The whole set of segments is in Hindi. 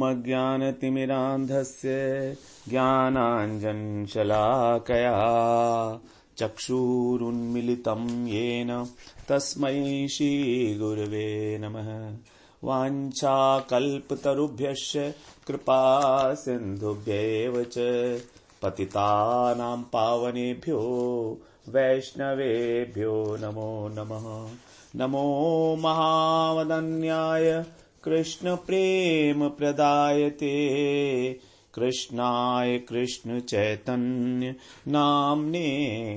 अज्ञानतिमिरान्धस्य ज्ञानाञ्जनशलाकया चक्षुरुन्मिलितं येन तस्मै श्रीगुरवे नमः। वाञ्छाकल्पतरुभ्यश्च कृपा सिन्धुभ्यैव च पतितानां पावनेभ्यो वैष्णवेभ्यो नमो नमः। नमो महावदन्याय कृष्ण प्रेम प्रदायते कृष्णाय कृष्ण चैतन्य नाम्ने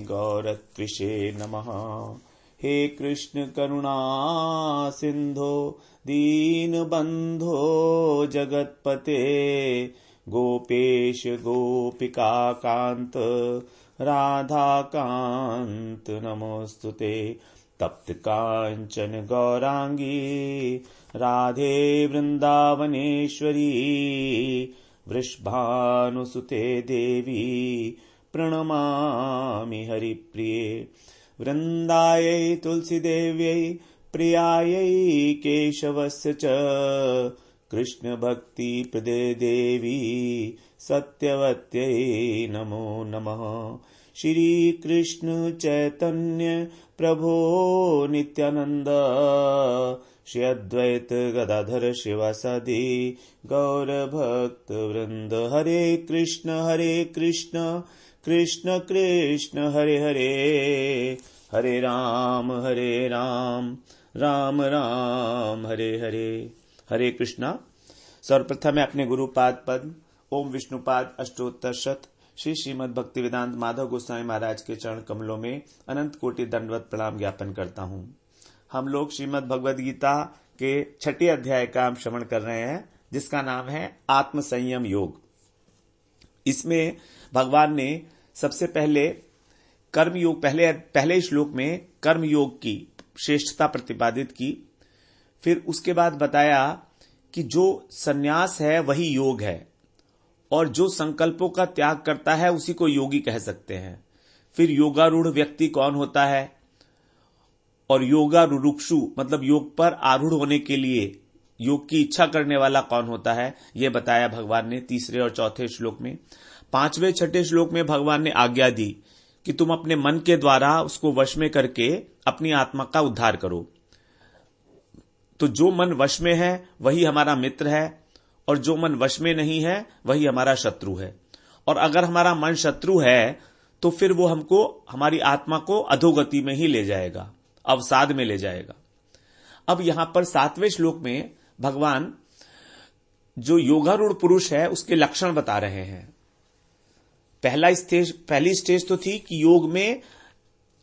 गौरत्विषे नमः। हे कृष्ण करुणा सिंधो दीनबंधो जगतपते गोपेश गोपिका कांत राधा कांत नमोस्तुते। तप्त कांचन गौरांगी राधे वृंदावनेश्वरी वृषभानुसुते देवी प्रणमामि हरिप्रिये। वृंदायै तुलसीदेव्यै प्रियायै केशवस्य च कृष्ण भक्ति प्रदे देवी सत्यवत्यै नमो नमः। श्री कृष्ण चैतन्य प्रभो नित्यानंद श्री अद्वैत गदाधर शिवासादि गौर भक्त वृंद। हरे कृष्ण कृष्ण कृष्ण हरे हरे हरे राम राम राम हरे हरे। हरे कृष्णा। सर्वप्रथम मैं अपने गुरुपाद पद्म ओम विष्णुपाद अष्टोत्तर शत श्री श्रीमद् भक्ति वेदांत माधव गोस्वामी महाराज के चरण कमलों में अनंत कोटि दंडवत प्रणाम ज्ञापन करता हूं। हम लोग श्रीमद् भगवद गीता के 6 अध्याय का हम श्रवण कर रहे हैं, जिसका नाम है आत्म संयम योग। इसमें भगवान ने सबसे पहले कर्म योग, पहले श्लोक में कर्म योग की श्रेष्ठता प्रतिपादित की। फिर उसके बाद बताया कि जो सन्यास है वही योग है और जो संकल्पों का त्याग करता है उसी को योगी कह सकते हैं। फिर योगारूढ़ व्यक्ति कौन होता है और योगारुरुक्षु मतलब योग पर आरूढ़ होने के लिए योग की इच्छा करने वाला कौन होता है, यह बताया भगवान ने 3 और 4 श्लोक में। 5वें 6 श्लोक में भगवान ने आज्ञा दी कि तुम अपने मन के द्वारा उसको वश में करके अपनी आत्मा का उद्धार करो। तो जो मन वश में है वही हमारा मित्र है और जो मन वश में नहीं है वही हमारा शत्रु है। और अगर हमारा मन शत्रु है तो फिर वो हमको, हमारी आत्मा को अधोगति में ही ले जाएगा, अवसाद में ले जाएगा। अब यहां पर 7वें श्लोक में भगवान जो योगारूढ़ पुरुष है उसके लक्षण बता रहे हैं। पहली स्टेज तो थी कि योग में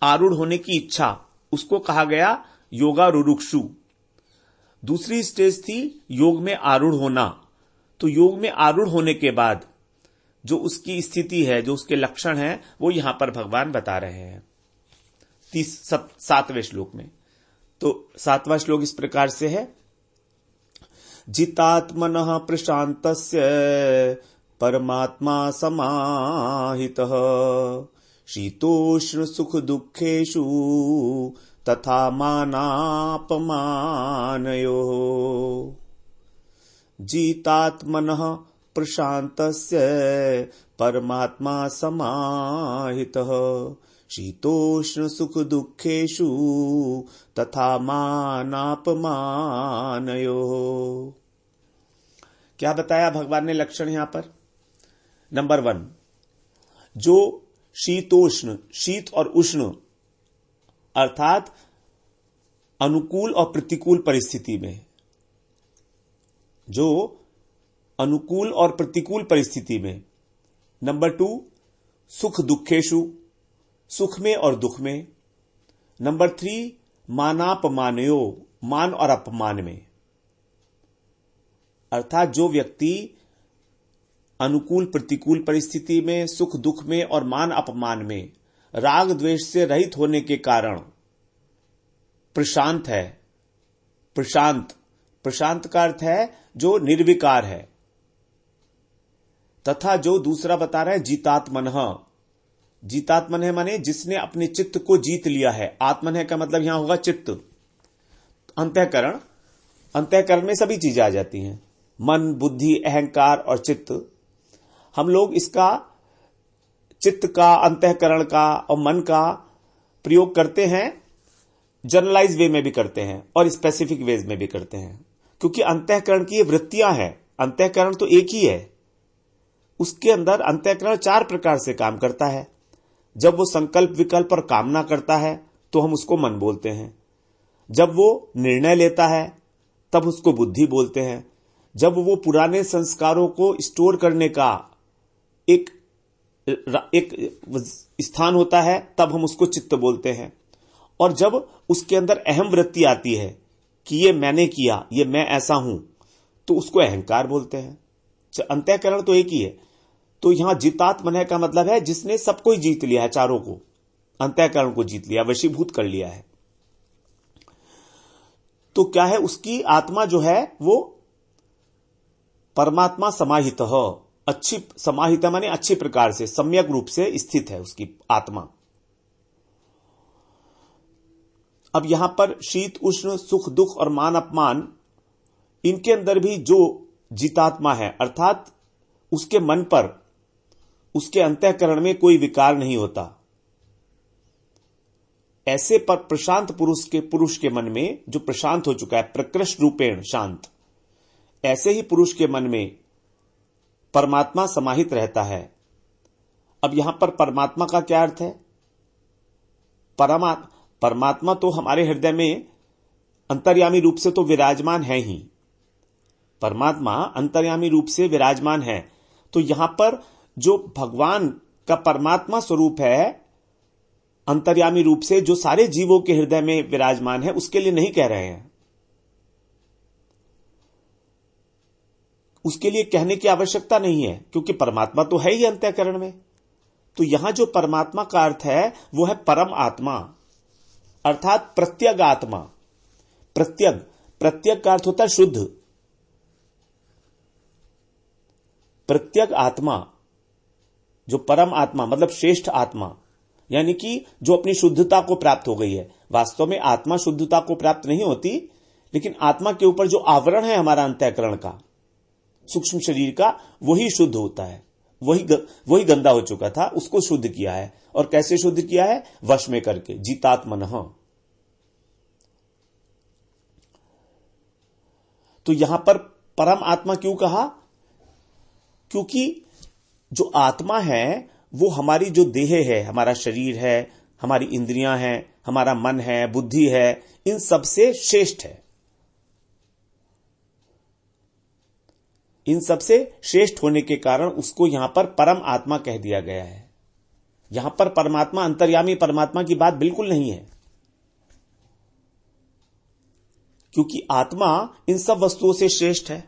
आरूढ़ होने की इच्छा, उसको कहा गया योगारुरुक्षु। दूसरी स्टेज थी योग में आरूढ़ होना। तो योग में आरूढ़ होने के बाद जो उसकी स्थिति है, जो उसके लक्षण है, वो यहां पर भगवान बता रहे हैं 7वें श्लोक में। तो 7वां श्लोक इस प्रकार से है। जितात्मनः प्रशान्तस्य परमात्मा समाहितः शीतोष्ण सुख दुःखेषु तथा मानापमानयोः। जितात्मनः प्रशान्तस्य परमात्मा समाहितः शीतोष्ण सुख दुःखेषु तथा मानापमानयोः। क्या बताया भगवान ने लक्षण यहां पर? नंबर 1, जो शीतोष्ण, शीत और उष्ण अर्थात अनुकूल और प्रतिकूल परिस्थिति में, जो अनुकूल और प्रतिकूल परिस्थिति में। नंबर 2, सुख दुःखेषु, सुख में और दुख में। नंबर 3, मानापमानयो, मान और अपमान में। अर्थात जो व्यक्ति अनुकूल प्रतिकूल परिस्थिति में, सुख दुख में और मान अपमान में राग द्वेष से रहित होने के कारण प्रशांत है। प्रशांत का अर्थ है जो निर्विकार है। तथा जो दूसरा बता रहा है जीतात्मनः, जीतात्मन है माने जिसने अपने चित्त को जीत लिया है। आत्मन है का मतलब यहां होगा चित्त, अंतःकरण। अंतःकरण में सभी चीजें आ जाती हैं, मन, बुद्धि, अहंकार और चित्त, हम लोग इसका चित्त का, अंतःकरण का और मन का प्रयोग करते हैं, जनरलाइज वे में भी करते हैं और स्पेसिफिक वेज में भी करते हैं, क्योंकि अंतःकरण की ये वृत्तियां हैं। अंतःकरण तो एक ही है, उसके अंदर अंतःकरण 4 प्रकार से काम करता है। जब वो संकल्प, विकल्प और कामना करता है तो हम उसको मन बोलते हैं। जब वो निर्णय लेता है तब उसको बुद्धि बोलते हैं। जब वो पुराने संस्कारों को स्टोर करने का एक स्थान होता है तब हम उसको चित्त बोलते हैं। और जब उसके अंदर अहम वृत्ति आती है कि ये मैंने किया, ये मैं ऐसा हूं, तो उसको अहंकार बोलते हैं। अंतःकरण तो एक ही है। तो यहां जितात्मनः का मतलब है जिसने सबको ही जीत लिया है, चारों को, अंतःकरण को जीत लिया, वशीभूत कर लिया है। तो क्या है, उसकी आत्मा जो है वो परमात्मा समाहित हो, अच्छी समाहित माने अच्छी प्रकार से, सम्यक रूप से स्थित है उसकी आत्मा। अब यहां पर शीत उष्ण, सुख दुख और मान अपमान, इनके अंदर भी जो जितात्मा है, अर्थात उसके मन पर, उसके अंतःकरण में कोई विकार नहीं होता, ऐसे पर प्रशांत पुरुष के मन में, जो प्रशांत हो चुका है, प्रकृष्ट रूपेण शांत, ऐसे ही पुरुष के मन में परमात्मा समाहित रहता है। अब यहां पर परमात्मा का क्या अर्थ है? परमात्मा तो हमारे हृदय में अंतर्यामी रूप से तो विराजमान है ही, परमात्मा अंतर्यामी रूप से विराजमान है। तो यहां पर जो भगवान का परमात्मा स्वरूप है, अंतर्यामी रूप से जो सारे जीवों के हृदय में विराजमान है, उसके लिए नहीं कह रहे हैं। उसके लिए कहने की आवश्यकता नहीं है, क्योंकि परमात्मा तो है ही अंतःकरण में। तो यहां जो परमात्मा का अर्थ है वो है परम आत्मा, अर्थात प्रत्यग आत्मा। प्रत्यग का अर्थ होता है शुद्ध। प्रत्यग आत्मा, जो परम आत्मा मतलब श्रेष्ठ आत्मा, यानी कि जो अपनी शुद्धता को प्राप्त हो गई है। वास्तव में आत्मा शुद्धता को प्राप्त नहीं होती, लेकिन आत्मा के ऊपर जो आवरण है हमारा अंतःकरण का, सूक्ष्म शरीर का, वही शुद्ध होता है, वही गंदा हो चुका था, उसको शुद्ध किया है। और कैसे शुद्ध किया है? वश में करके, जितात्मनः। तो यहां पर परम आत्मा क्यों कहा? क्योंकि जो आत्मा है वो हमारी जो देह है, हमारा शरीर है, हमारी इंद्रियां हैं, हमारा मन है, बुद्धि है, इन सब से श्रेष्ठ है। इन सब से श्रेष्ठ होने के कारण उसको यहां पर परम आत्मा कह दिया गया है। यहां पर परमात्मा, अंतर्यामी परमात्मा की बात बिल्कुल नहीं है, क्योंकि आत्मा इन सब वस्तुओं से श्रेष्ठ है।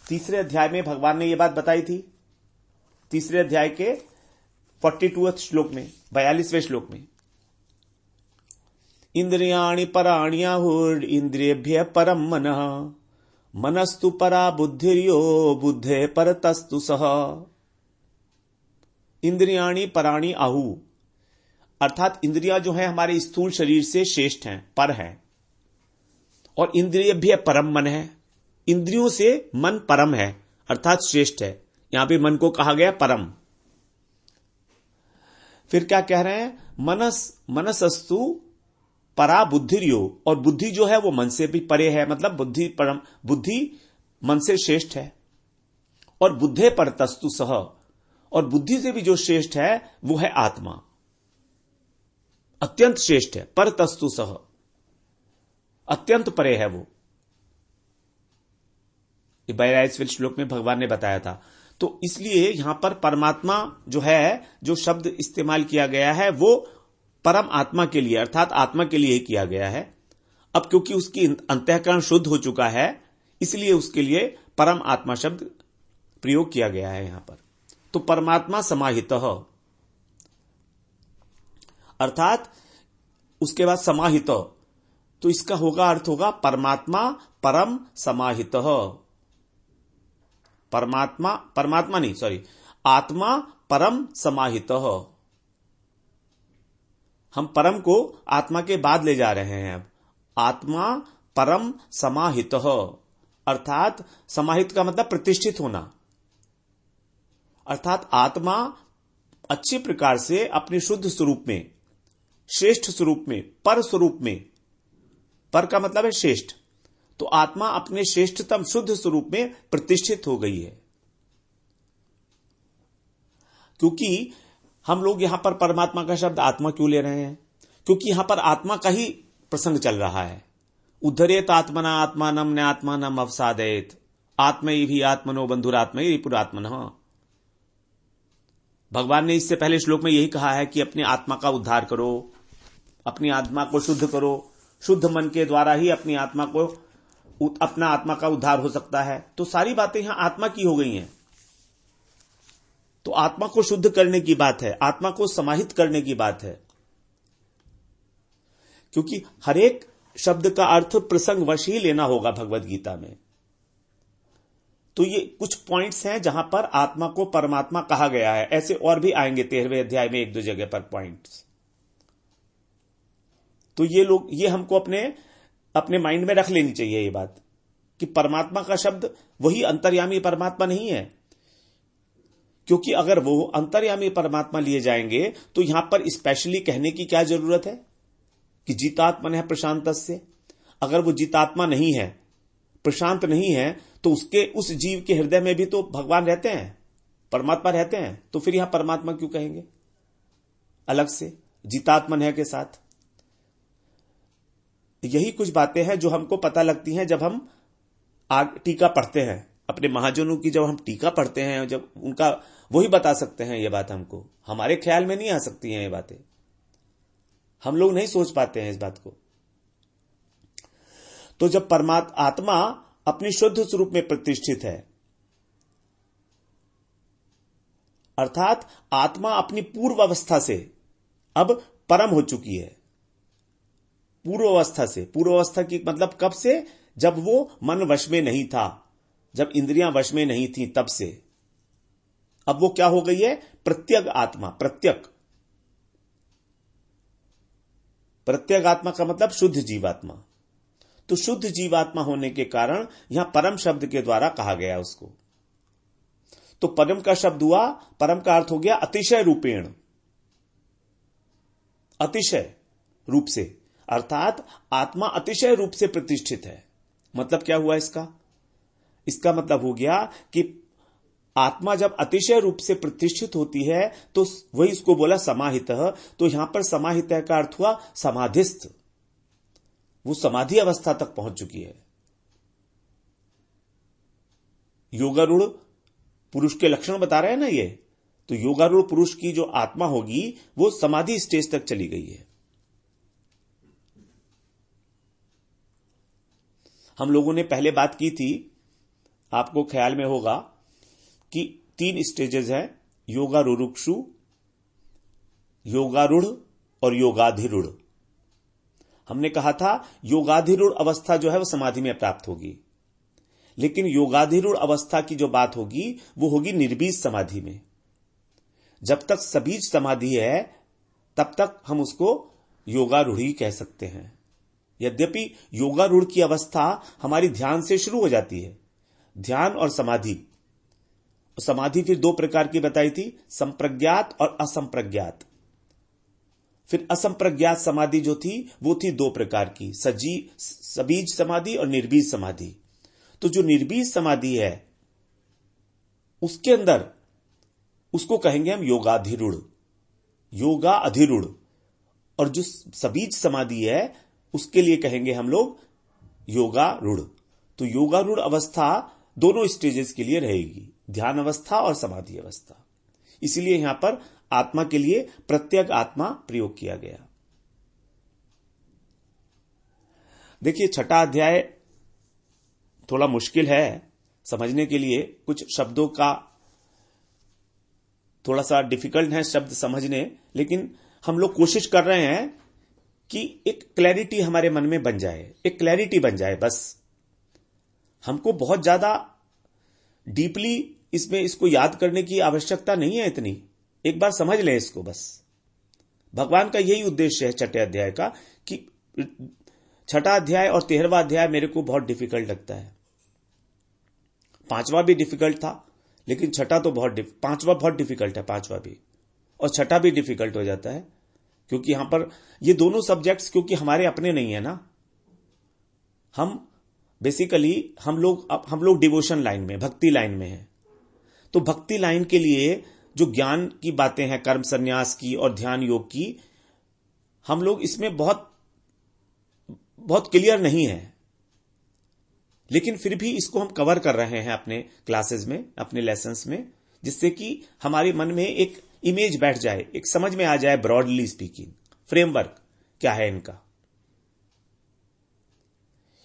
तीसरे अध्याय में भगवान ने यह बात बताई थी, तीसरे अध्याय के 42वें श्लोक में, 42वें श्लोक में, इंद्रियाणि पराणि आहुर इंद्रियेभ्यः परम मनः, मनस्तु परा बुद्धिर्यो बुद्धे परतस्तु सः। इंद्रियाणि पराणि आहु, अर्थात इंद्रियां जो है हमारे स्थूल शरीर से श्रेष्ठ हैं, पर हैं। और इंद्रियेभ्यः परम मन है, इंद्रियों से मन परम है, अर्थात श्रेष्ठ है। यहां पे मन को कहा गया परम। फिर क्या कह रहे हैं? मनसस्तु परा बुद्धिर्यो, और बुद्धि जो है वो मन से भी परे है, मतलब बुद्धि मन से श्रेष्ठ है। और बुद्धे परतस्तु सह, और बुद्धि से भी जो श्रेष्ठ है वो है आत्मा, अत्यंत श्रेष्ठ है। परतस्तु सह, अत्यंत परे है वो। 42वें श्लोक में भगवान ने बताया था। तो इसलिए यहां पर परमात्मा जो है, जो शब्द इस्तेमाल किया गया है वो परम आत्मा के लिए, अर्थात आत्मा के लिए ही किया गया है। अब क्योंकि उसकी अंतःकरण शुद्ध हो चुका है, इसलिए उसके लिए परम आत्मा शब्द प्रयोग किया गया है यहां पर। तो परमात्मा समाहितः, अर्थात उसके बाद समाहित, तो इसका होगा अर्थ होगा परमात्मा परम समाहितः। आत्मा परम समाहितः। हम परम को आत्मा के बाद ले जा रहे हैं। अब आत्मा परम समाहितः, अर्थात समाहित का मतलब प्रतिष्ठित होना, अर्थात आत्मा अच्छी प्रकार से अपने शुद्ध स्वरूप में, श्रेष्ठ स्वरूप में, पर स्वरूप में, पर का मतलब है श्रेष्ठ, तो आत्मा अपने श्रेष्ठतम शुद्ध स्वरूप में प्रतिष्ठित हो गई है। क्योंकि हम लोग यहां पर परमात्मा का शब्द आत्मा क्यों ले रहे हैं? क्योंकि यहां पर आत्मा का ही प्रसंग चल रहा है। उद्धरेत आत्मना आत्मानम न आत्मानम अवसादेत आत्मई भी आत्मनो बंधुरात्मई रिपुरात्मनः। भगवान ने इससे पहले श्लोक में यही कहा है कि अपनी आत्मा का उद्धार करो, अपनी आत्मा को शुद्ध करो। शुद्ध मन के द्वारा ही अपनी आत्मा को, अपना आत्मा का उद्धार हो सकता है। तो सारी बातें यहां आत्मा की हो गई हैं। तो आत्मा को शुद्ध करने की बात है, आत्मा को समाहित करने की बात है। क्योंकि हर एक शब्द का अर्थ प्रसंगवश ही लेना होगा भगवत गीता में। तो ये कुछ पॉइंट्स हैं जहां पर आत्मा को परमात्मा कहा गया है। ऐसे और भी आएंगे 13वें अध्याय में एक दो जगह पर पॉइंट्स। तो ये हमको अपने माइंड में रख लेनी चाहिए ये बात कि परमात्मा का शब्द वही अंतर्यामी परमात्मा नहीं है। क्योंकि अगर वो अंतर्यामी परमात्मा लिए जाएंगे तो यहां पर स्पेशली कहने की क्या जरूरत है कि जितात्मन है प्रशांतस्य। अगर वो जितात्मा नहीं है, प्रशांत नहीं है, तो उस जीव के हृदय में भी तो भगवान रहते हैं, परमात्मा रहते हैं। तो फिर यहां परमात्मा क्यों कहेंगे अलग से जितात्मन है के साथ? यही कुछ बातें हैं जो हमको पता लगती हैं जब हम टीका पढ़ते हैं। अपने महाजनों की जब हम टीका पढ़ते हैं, जब उनका वही बता सकते हैं ये बात हमको। हमारे ख्याल में नहीं आ सकती हैं ये बातें, हम लोग नहीं सोच पाते हैं इस बात को। तो जब आत्मा अपनी शुद्ध स्वरूप में प्रतिष्ठित है, अर्थात आत्मा अपनी पूर्व अवस्था से अब परम हो चुकी है। पूर्व अवस्था से, पूर्व अवस्था की मतलब कब से? जब वो मन वश में नहीं था, जब इंद्रियां वश में नहीं थी, तब से। अब वो क्या हो गई है? प्रत्यग आत्मा। प्रत्यग आत्मा का मतलब शुद्ध जीवात्मा। तो शुद्ध जीवात्मा होने के कारण यहां परम शब्द के द्वारा कहा गया उसको। तो परम का शब्द हुआ, परम का अर्थ हो गया अतिशय रूपेण, अतिशय रूप से, अर्थात आत्मा अतिशय रूप से प्रतिष्ठित है। मतलब क्या हुआ इसका मतलब हो गया कि आत्मा जब अतिशय रूप से प्रतिष्ठित होती है तो वही इसको बोला समाहितः। तो यहां पर समाहितः का अर्थ हुआ समाधिस्थ, वो समाधि अवस्था तक पहुंच चुकी है। योगारूढ़ पुरुष के लक्षण बता रहे हैं ना ये, तो योगारूढ़ पुरुष की जो आत्मा होगी वो समाधि स्टेज तक चली गई है। हम लोगों ने पहले बात की थी, आपको ख्याल में होगा कि 3 स्टेजेस हैं, योगारूढ़, योगारूढ़ और योगाधिरूढ़। हमने कहा था योगाधिरूढ़ अवस्था जो है वो समाधि में प्राप्त होगी, लेकिन योगाधिरूढ़ अवस्था की जो बात होगी वो होगी निर्बीज समाधि में। जब तक सबीज समाधि है तब तक हम उसको योगारूढ़ी कह सकते हैं। यद्यपि योगारूढ़ की अवस्था हमारी ध्यान से शुरू हो जाती है, ध्यान और समाधि। समाधि फिर 2 प्रकार की बताई थी, संप्रज्ञात और असंप्रज्ञात। फिर असंप्रज्ञात समाधि जो थी वो थी 2 प्रकार की, सबीज समाधि और निर्बीज समाधि। तो जो निर्बीज समाधि है उसके अंदर उसको कहेंगे हम योगाधिरूढ़, योगा अधिरूढ़। और जो सबीज समाधि है उसके लिए कहेंगे हम लोग योगारूढ़। तो योगारूढ़ अवस्था दोनों स्टेजेस के लिए रहेगी, ध्यान अवस्था और समाधि अवस्था। इसलिए यहां पर आत्मा के लिए प्रत्यग आत्मा प्रयोग किया गया। देखिए 6ठा अध्याय थोड़ा मुश्किल है समझने के लिए, कुछ शब्दों का थोड़ा सा डिफिकल्ट है शब्द समझने, लेकिन हम लोग कोशिश कर रहे हैं कि एक क्लैरिटी हमारे मन में बन जाए, एक क्लैरिटी बन जाए। बस हमको बहुत ज्यादा डीपली इसको याद करने की आवश्यकता नहीं है इतनी, एक बार समझ लें इसको बस। भगवान का यही उद्देश्य है 6ठे अध्याय का कि 6ठा अध्याय और 13वां अध्याय मेरे को बहुत डिफिकल्ट लगता है। पांचवा भी डिफिकल्ट था, लेकिन छठा तो पांचवा बहुत डिफिकल्ट है, पांचवा भी, और छठा भी डिफिकल्ट हो जाता है, क्योंकि यहां पर ये दोनों सब्जेक्ट्स क्योंकि हमारे अपने नहीं है ना। हम बेसिकली हम लोग डिवोशन लाइन में, भक्ति लाइन में हैं। तो भक्ति लाइन के लिए जो ज्ञान की बातें हैं, कर्म संन्यास की और ध्यान योग की, हम लोग इसमें बहुत बहुत क्लियर नहीं है, लेकिन फिर भी इसको हम कवर कर रहे हैं अपने क्लासेस में, अपने लेसन्स में, जिससे कि हमारे मन में एक इमेज बैठ जाए, एक समझ में आ जाए, ब्रॉडली स्पीकिंग फ्रेमवर्क क्या है इनका।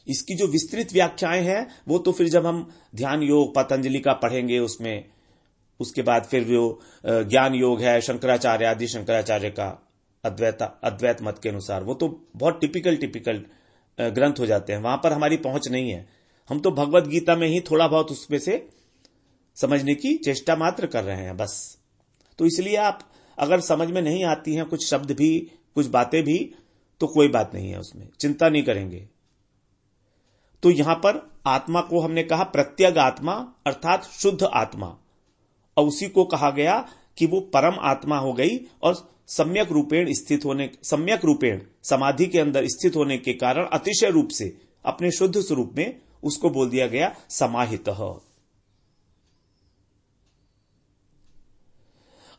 इसकी जो विस्तृत व्याख्याएं हैं वो तो फिर जब हम ध्यान योग पतंजलि का पढ़ेंगे उसमें, उसके बाद फिर जो ज्ञान योग है शंकराचार्य, आदि शंकराचार्य का अद्वैत मत के अनुसार, वो तो बहुत टिपिकल ग्रंथ हो जाते हैं, वहां पर हमारी पहुंच नहीं है। हम तो भगवत गीता में ही थोड़ा बहुत उसमें से समझने की चेष्टा मात्र कर रहे हैं बस। तो इसलिए आप अगर समझ में नहीं आती हैं कुछ शब्द भी, कुछ बातें भी, तो कोई बात नहीं है, उसमें चिंता नहीं करेंगे। तो यहां पर आत्मा को हमने कहा प्रत्यग आत्मा अर्थात शुद्ध आत्मा, और उसी को कहा गया कि वो परम आत्मा हो गई, और सम्यक रूपेण समाधि के अंदर स्थित होने के कारण अतिशय रूप से अपने शुद्ध स्वरूप में उसको बोल दिया गया समाहितः।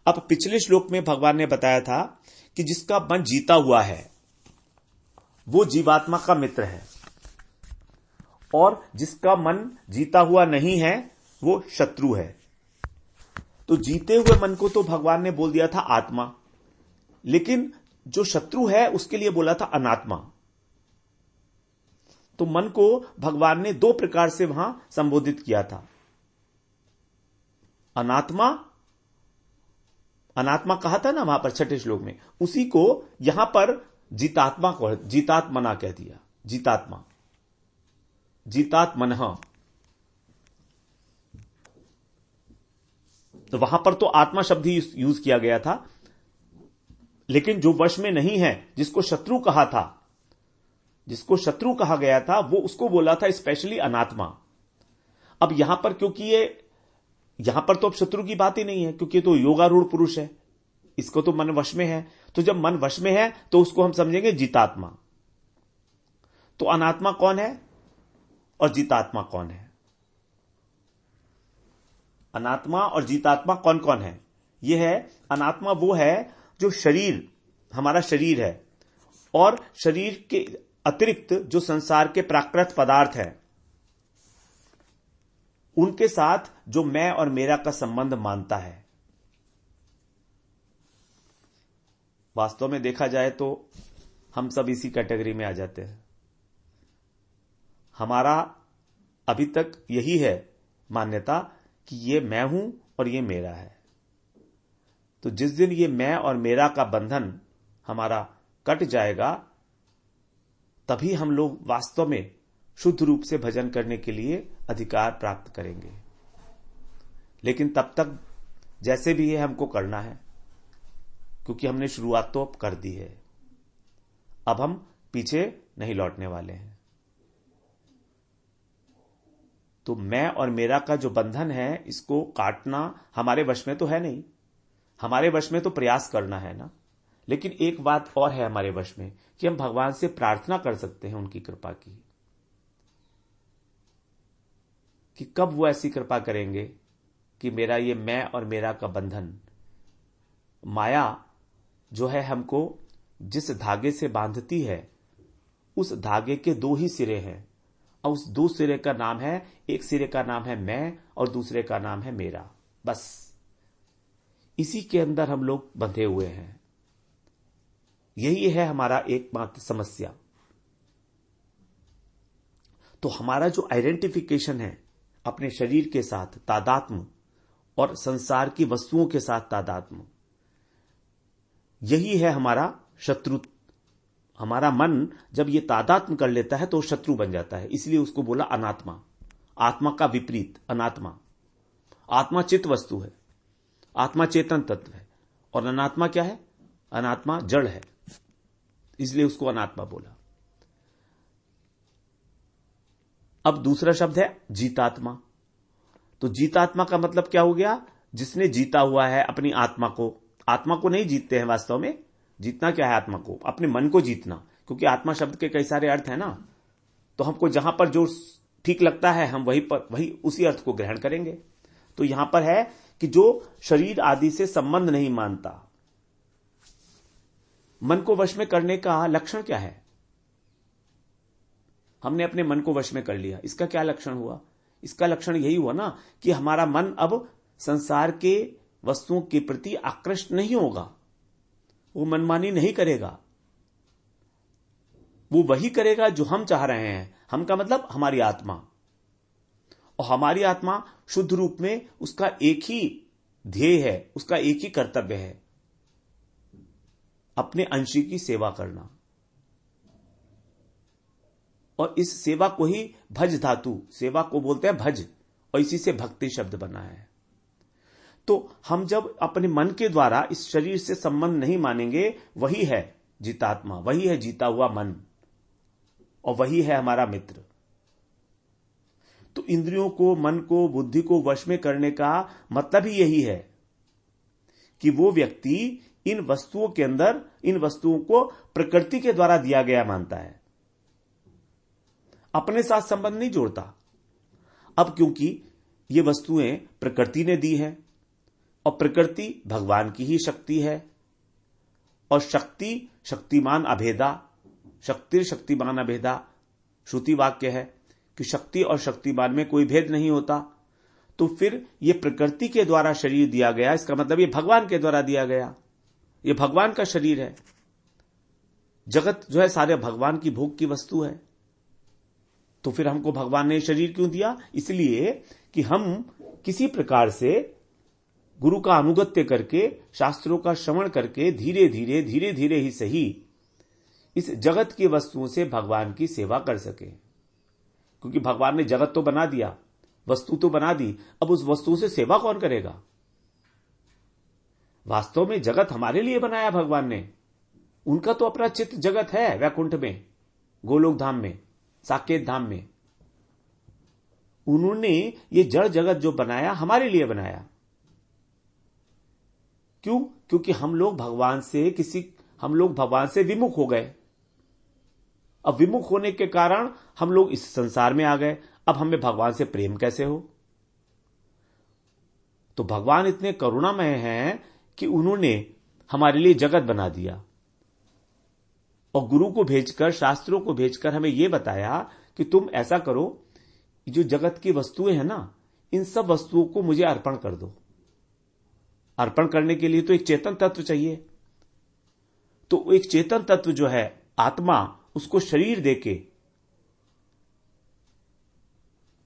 अब पिछले श्लोक में भगवान ने बताया था कि जिसका मन जीता हुआ है वो जीवात्मा का मित्र है, और जिसका मन जीता हुआ नहीं है वो शत्रु है। तो जीते हुए मन को तो भगवान ने बोल दिया था आत्मा, लेकिन जो शत्रु है उसके लिए बोला था अनात्मा। तो मन को भगवान ने दो प्रकार से वहां संबोधित किया था, अनात्मा कहा था ना वहां पर छठे श्लोक में, उसी को यहां पर जीतात्मना कह दिया, जीतात्मनः। तो वहां पर तो आत्मा शब्द ही यूज किया गया था, लेकिन जो वश में नहीं है, जिसको शत्रु कहा गया था, वो उसको बोला था स्पेशली अनात्मा। अब यहां पर क्योंकि यहां पर तो अब शत्रु की बात ही नहीं है, क्योंकि तो योगारूढ़ पुरुष है, इसको तो मन वश में है। तो जब मन वश में है तो उसको हम समझेंगे जीतात्मा। तो अनात्मा कौन है और जीतात्मा कौन है? अनात्मा और जीतात्मा कौन कौन है? यह है, अनात्मा वो है जो हमारा शरीर है, और शरीर के अतिरिक्त जो संसार के प्राकृत पदार्थ हैं, उनके साथ जो मैं और मेरा का संबंध मानता है। वास्तव में देखा जाए तो हम सब इसी कैटेगरी में आ जाते हैं। हमारा अभी तक यही है मान्यता कि ये मैं हूं और ये मेरा है। तो जिस दिन ये मैं और मेरा का बंधन हमारा कट जाएगा, तभी हम लोग वास्तव में शुद्ध रूप से भजन करने के लिए अधिकार प्राप्त करेंगे। लेकिन तब तक जैसे भी है हमको करना है, क्योंकि हमने शुरुआत तो अब कर दी है। अब हम पीछे नहीं लौटने वाले हैं। तो मैं और मेरा का जो बंधन है, इसको काटना हमारे वश में तो है नहीं। हमारे वश में तो प्रयास करना है ना। लेकिन एक बात और है हमारे वश में, कि हम भगवान से प्रार्थना कर सकते हैं उनकी कृपा की, कि कब वो ऐसी कृपा करेंगे कि मेरा ये मैं और मेरा का बंधन, माया जो है हमको जिस धागे से बांधती है, उस धागे के दो ही सिरे हैं, और उस दो सिरे का नाम है, एक सिरे का नाम है मैं और दूसरे का नाम है मेरा। बस इसी के अंदर हम लोग बंधे हुए हैं। यही है हमारा एकमात्र समस्या। तो हमारा जो आइडेंटिफिकेशन है अपने शरीर के साथ तादात्म्य और संसार की वस्तुओं के साथ तादात्म्य, यही है हमारा शत्रु। हमारा मन जब ये तादात्म्य कर लेता है तो शत्रु बन जाता है। इसलिए उसको बोला अनात्मा। आत्मा का विपरीत अनात्मा। आत्मा चित्त वस्तु है, आत्मा चेतन तत्व है, और अनात्मा क्या है? अनात्मा जड़ है, इसलिए उसको अनात्मा बोला। अब दूसरा शब्द है जीतात्मा। तो जीतात्मा का मतलब क्या हो गया? जिसने जीता हुआ है अपनी आत्मा को। आत्मा को नहीं जीतते हैं वास्तव में। जीतना क्या है आत्मा को? अपने मन को जीतना, क्योंकि आत्मा शब्द के कई सारे अर्थ है ना। तो हमको जहां पर जो ठीक लगता है हम वही उसी अर्थ को ग्रहण करेंगे। तो यहां पर है कि जो शरीर आदि से संबंध नहीं मानता, मन को वश में करने का लक्षण क्या है? हमने अपने मन को वश में कर लिया, इसका क्या लक्षण हुआ? इसका लक्षण यही हुआ ना कि हमारा मन अब संसार के वस्तुओं के प्रति आकृष्ट नहीं होगा, वो मनमानी नहीं करेगा, वो वही करेगा जो हम चाह रहे हैं। हम का मतलब हमारी आत्मा, और हमारी आत्मा शुद्ध रूप में उसका एक ही ध्येय है, उसका एक ही कर्तव्य है, अपने अंशी की सेवा करना। और इस सेवा को ही भज धातु, सेवा को बोलते हैं भज, और इसी से भक्ति शब्द बना है। तो हम जब अपने मन के द्वारा इस शरीर से संबंध नहीं मानेंगे, वही है जीतात्मा, वही है जीता हुआ मन, और वही है हमारा मित्र। तो इंद्रियों को, मन को, बुद्धि को वश में करने का मतलब ही यही है कि वो व्यक्ति इन वस्तुओं के अंदर, इन वस्तुओं को प्रकृति के द्वारा दिया गया मानता है, अपने साथ संबंध नहीं जोड़ता। अब क्योंकि ये वस्तुएं प्रकृति ने दी है, और प्रकृति भगवान की ही शक्ति है, और शक्ति शक्तिमान अभेदा, शक्ति शक्तिमान अभेदा श्रुति वाक्य है कि शक्ति और शक्तिमान में कोई भेद नहीं होता। तो फिर ये प्रकृति के द्वारा शरीर दिया गया, इसका मतलब ये भगवान के द्वारा दिया गया, ये भगवान का शरीर है। जगत जो है सारे भगवान की भोग की वस्तु है। तो फिर हमको भगवान ने शरीर क्यों दिया? इसलिए कि हम किसी प्रकार से गुरु का अनुगत्य करके, शास्त्रों का श्रवण करके धीरे धीरे ही सही इस जगत की वस्तुओं से भगवान की सेवा कर सके। क्योंकि भगवान ने जगत तो बना दिया, वस्तु तो बना दी, अब उस वस्तु से सेवा कौन करेगा? वास्तव में जगत हमारे लिए बनाया भगवान ने। उनका तो अपना चित्त जगत है, वैकुंठ में, गोलोक धाम में, साकेत धाम में। उन्होंने ये जड़ जगत जो बनाया हमारे लिए बनाया। क्यों? क्योंकि हम लोग भगवान से विमुख हो गए। अब विमुख होने के कारण हम लोग इस संसार में आ गए। अब हमें भगवान से प्रेम कैसे हो? तो भगवान इतने करुणामय हैं कि उन्होंने हमारे लिए जगत बना दिया, और गुरु को भेजकर, शास्त्रों को भेजकर हमें यह बताया कि तुम ऐसा करो, जो जगत की वस्तुएं हैं ना, इन सब वस्तुओं को मुझे अर्पण कर दो। अर्पण करने के लिए तो एक चेतन तत्व चाहिए। तो एक चेतन तत्व जो है आत्मा, उसको शरीर देके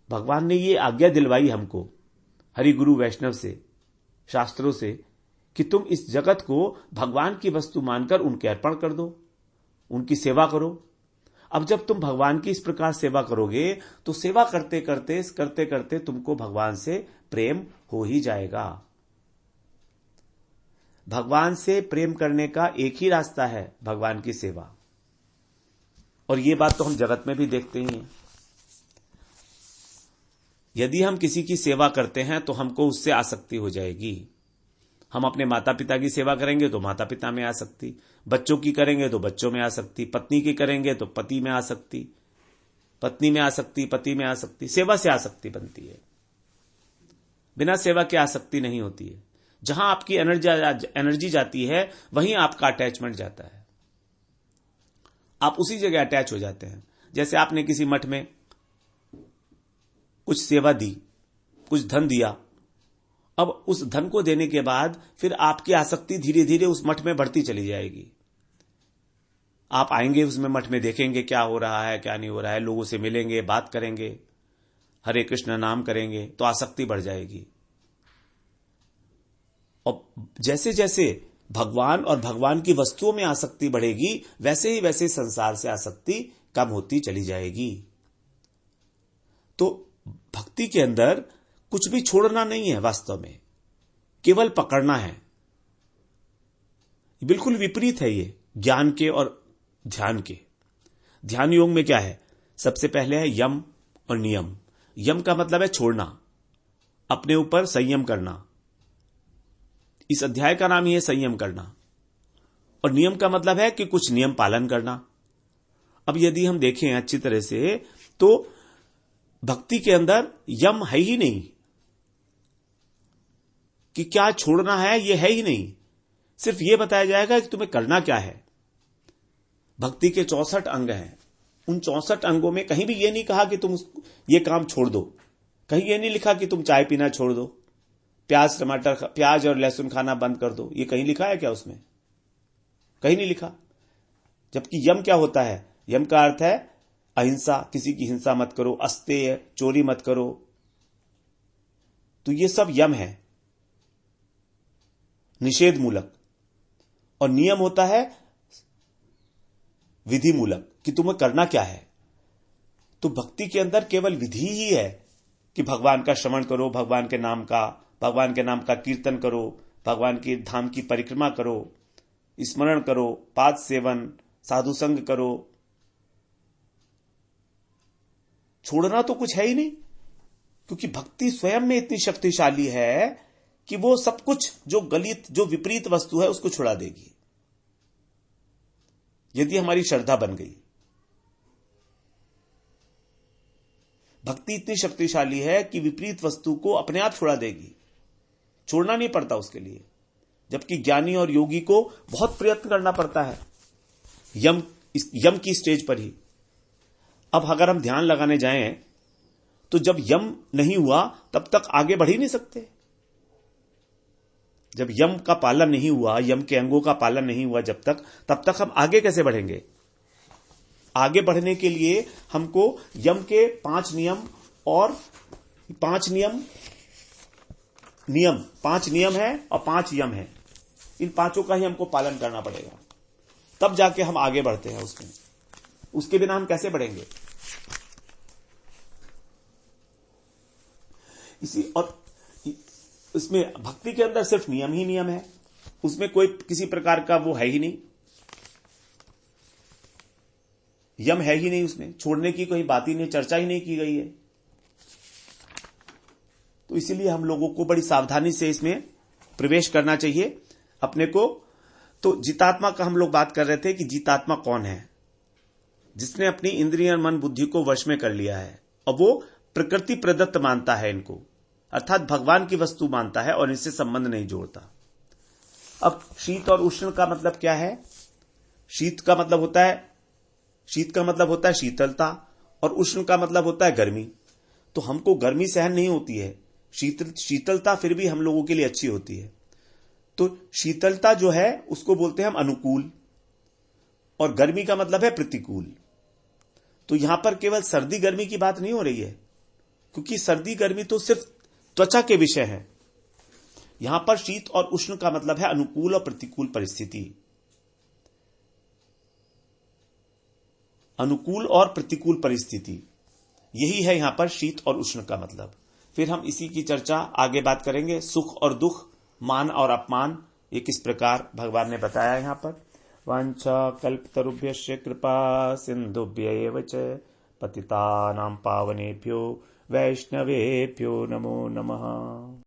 भगवान ने ये आज्ञा दिलवाई हमको, हरि गुरु वैष्णव से, शास्त्रों से, कि तुम इस जगत को भगवान की वस्तु मानकर उनके अर्पण कर दो, उनकी सेवा करो। अब जब तुम भगवान की इस प्रकार सेवा करोगे तो सेवा करते करते तुमको भगवान से प्रेम हो ही जाएगा। भगवान से प्रेम करने का एक ही रास्ता है, भगवान की सेवा। और ये बात तो हम जगत में भी देखते ही हैं। यदि हम किसी की सेवा करते हैं तो हमको उससे आसक्ति हो जाएगी। हम अपने माता पिता की सेवा करेंगे तो माता पिता में आसक्ति, बच्चों की करेंगे तो बच्चों में आसक्ति, पत्नी की करेंगे तो पति में आसक्ति, पत्नी में आसक्ति, पति में आसक्ति। सेवा से आसक्ति बनती है, बिना सेवा के आसक्ति नहीं होती है। जहां आपकी एनर्जी जाती है वहीं आपका अटैचमेंट जाता है, आप उसी जगह अटैच हो जाते हैं। जैसे आपने किसी मठ में कुछ सेवा दी, कुछ धन दिया, अब उस धन को देने के बाद फिर आपकी आसक्ति धीरे धीरे उस मठ में बढ़ती चली जाएगी। आप आएंगे उसमें, मठ में देखेंगे क्या हो रहा है क्या नहीं हो रहा है, लोगों से मिलेंगे, बात करेंगे, हरे कृष्ण नाम करेंगे, तो आसक्ति बढ़ जाएगी। और जैसे जैसे भगवान और भगवान की वस्तुओं में आसक्ति बढ़ेगी, वैसे ही वैसे संसार से आसक्ति कम होती चली जाएगी। तो भक्ति के अंदर कुछ भी छोड़ना नहीं है, वास्तव में केवल पकड़ना है। बिल्कुल विपरीत है ये ज्ञान के और ध्यान के। ध्यान योग में क्या है? सबसे पहले है यम और नियम। यम का मतलब है छोड़ना, अपने ऊपर संयम करना। इस अध्याय का नाम ही है संयम करना। और नियम का मतलब है कि कुछ नियम पालन करना। अब यदि हम देखें अच्छी तरह से तो भक्ति के अंदर यम है ही नहीं कि क्या छोड़ना है, यह है ही नहीं। सिर्फ यह बताया जाएगा कि तुम्हें करना क्या है। भक्ति के 64 अंग हैं। उन 64 अंगों में कहीं भी यह नहीं कहा कि तुम ये काम छोड़ दो। कहीं यह नहीं लिखा कि तुम चाय पीना छोड़ दो, प्याज और लहसुन खाना बंद कर दो। ये कहीं लिखा है क्या उसमें? कहीं नहीं लिखा। जबकि यम क्या होता है? यम का अर्थ है अहिंसा, किसी की हिंसा मत करो, अस्तेय, चोरी मत करो। तो ये सब यम है, निषेध मूलक। और नियम होता है विधि मूलक, कि तुम्हें करना क्या है। तो भक्ति के अंदर केवल विधि ही है कि भगवान का श्रवण करो, भगवान के नाम का कीर्तन करो, भगवान के धाम की परिक्रमा करो, स्मरण करो, पाद सेवन, साधु संग करो। छोड़ना तो कुछ है ही नहीं, क्योंकि भक्ति स्वयं में इतनी शक्तिशाली है कि वो सब कुछ जो गलित, जो विपरीत वस्तु है उसको छुड़ा देगी, यदि हमारी श्रद्धा बन गई। भक्ति इतनी शक्तिशाली है कि विपरीत वस्तु को अपने आप छुड़ा देगी, छोड़ना नहीं पड़ता उसके लिए। जबकि ज्ञानी और योगी को बहुत प्रयत्न करना पड़ता है यम की स्टेज पर ही। अब अगर हम ध्यान लगाने जाएं तो जब यम नहीं हुआ तब तक आगे बढ़ ही नहीं सकते। जब यम का पालन नहीं हुआ, यम के अंगों का पालन नहीं हुआ जब तक, तब तक हम आगे कैसे बढ़ेंगे? आगे बढ़ने के लिए हमको यम के 5 नियम और 5 नियम है और 5 यम है। इन 5 का ही हमको पालन करना पड़ेगा, तब जाके हम आगे बढ़ते हैं उसमें। उसके बिना हम कैसे बढ़ेंगे? और इसमें भक्ति के अंदर सिर्फ नियम ही नियम है, उसमें कोई किसी प्रकार का वो है ही नहीं, यम है ही नहीं, उसमें छोड़ने की कोई बात ही नहीं, चर्चा ही नहीं की गई है। तो इसीलिए हम लोगों को बड़ी सावधानी से इसमें प्रवेश करना चाहिए अपने को। तो जीतात्मा का हम लोग बात कर रहे थे कि जीतात्मा कौन है? जिसने अपनी इंद्रिय मन बुद्धि को वश में कर लिया है और वो प्रकृति प्रदत्त मानता है इनको, अर्थात भगवान की वस्तु मानता है और इनसे संबंध नहीं जोड़ता। अब शीत और उष्ण का मतलब क्या है? शीत का मतलब होता है शीतलता, और उष्ण का मतलब होता है गर्मी। तो हमको गर्मी सहन नहीं होती है, शीतलता फिर भी हम लोगों के लिए अच्छी होती है। तो शीतलता जो है उसको बोलते हैं हम अनुकूल, और गर्मी का मतलब है प्रतिकूल। तो यहां पर केवल सर्दी गर्मी की बात नहीं हो रही है, क्योंकि सर्दी गर्मी तो सिर्फ त्वचा के विषय है। यहां पर शीत और उष्ण का मतलब है अनुकूल और प्रतिकूल परिस्थिति। अनुकूल और प्रतिकूल परिस्थिति, यही है यहां पर शीत और उष्ण का मतलब। फिर हम इसी की चर्चा आगे बात करेंगे। सुख और दुख, मान और अपमान, ये किस प्रकार भगवान ने बताया यहां पर। वांछा कल्पतरुभ्यश्च कृपा सिंधुभ्य एव च पतितानां पावनेभ्यो वैष्णवेभ्यो नमो नमः।